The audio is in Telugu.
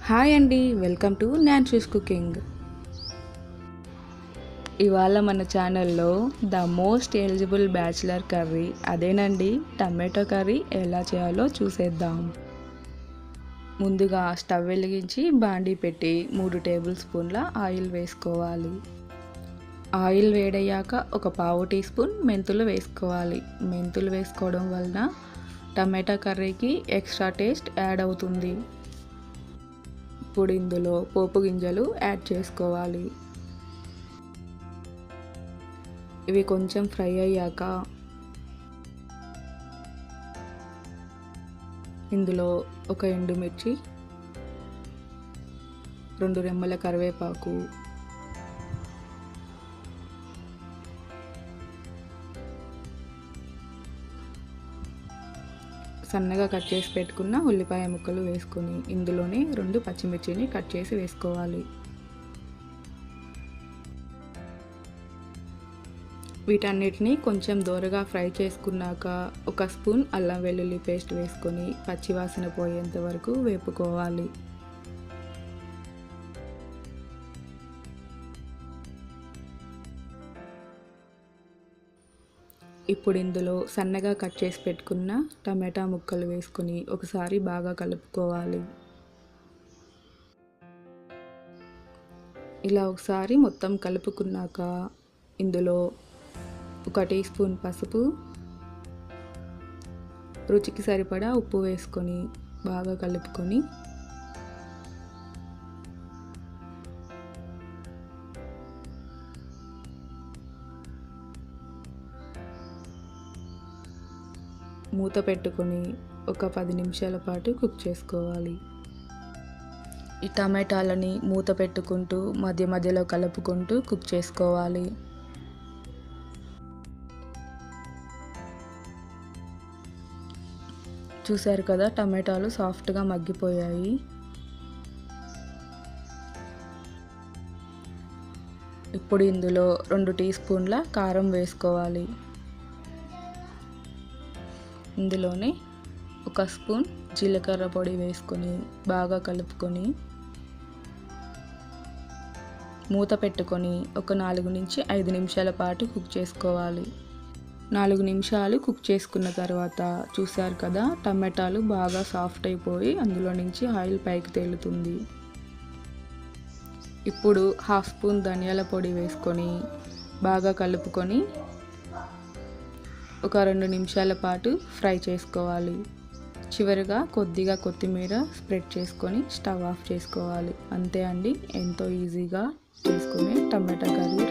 హాయ్ అండి, వెల్కమ్ టు న్యాన్సీస్ కుకింగ్. ఇవాళ మన ఛానల్లో the most eligible bachelor curry అదేనండి, టమాటో కర్రీ ఎలా చేయాలో చూసేద్దాం. ముందుగా స్టవ్ వెలిగించి బాండీ పెట్టి 3 టేబుల్ స్పూన్ల ఆయిల్ వేసుకోవాలి. ఆయిల్ వేడయ్యాక ఒక పావు టీ స్పూన్ మెంతులు వేసుకోవాలి. మెంతులు వేసుకోవడం వలన టమాటా కర్రీకి ఎక్స్ట్రా టేస్ట్ యాడ్ అవుతుంది. ఇప్పుడు ఇందులో పోపు గింజలు యాడ్ చేసుకోవాలి. ఇవి కొంచెం ఫ్రై అయ్యాక ఇందులో ఒక ఎండుమిర్చి, 2 రెమ్మల కరివేపాకు, సన్నగా కట్ చేసి పెట్టుకున్న ఉల్లిపాయ ముక్కలు వేసుకొని ఇందులోనే 2 పచ్చిమిర్చిని కట్ చేసి వేసుకోవాలి. వీటన్నిటిని కొంచెం దోరగా ఫ్రై చేసుకున్నాక 1 స్పూన్ అల్లం వెల్లుల్లి పేస్ట్ వేసుకొని పచ్చివాసన పోయేంత వరకు వేపుకోవాలి. ఇప్పుడు ఇందులో సన్నగా కట్ చేసి పెట్టుకున్న టమాటా ముక్కలు వేసుకొని ఒకసారి బాగా కలుపుకోవాలి. ఇలా ఒకసారి మొత్తం కలుపుకున్నాక ఇందులో 1 టీ స్పూన్ పసుపు, రుచికి సరిపడా ఉప్పు వేసుకొని బాగా కలుపుకొని మూత పెట్టుకొని ఒక 10 నిమిషాల పాటు కుక్ చేసుకోవాలి. ఈ టమాటాలని మూత పెట్టుకుంటూ మధ్య మధ్యలో కలుపుకుంటూ కుక్ చేసుకోవాలి. చూసారు కదా, టమాటాలు సాఫ్ట్గా మగ్గిపోయాయి. ఇప్పుడు ఇందులో 2 టీ స్పూన్ల కారం వేసుకోవాలి. ఇందులోనే 1 స్పూన్ జీలకర్ర పొడి వేసుకొని బాగా కలుపుకొని మూత పెట్టుకొని ఒక 4 నుంచి 5 నిమిషాల పాటు కుక్ చేసుకోవాలి. 4 నిమిషాలు కుక్ చేసుకున్న తర్వాత చూసారు కదా, టమాటాలు బాగా సాఫ్ట్ అయిపోయి అందులో నుంచి ఆయిల్ పైకి తేలుతుంది. ఇప్పుడు 1/2 స్పూన్ ధనియాల పొడి వేసుకొని బాగా కలుపుకొని ఒక 2 నిమిషాల పాటు ఫ్రై చేసుకోవాలి. చివరిగా కొద్దిగా కొత్తిమీర స్ప్రెడ్ చేసుకొని స్టవ్ ఆఫ్ చేసుకోవాలి. అంతే అండి, ఎంతో ఈజీగా చేసుకునే టమాటా కర్రీ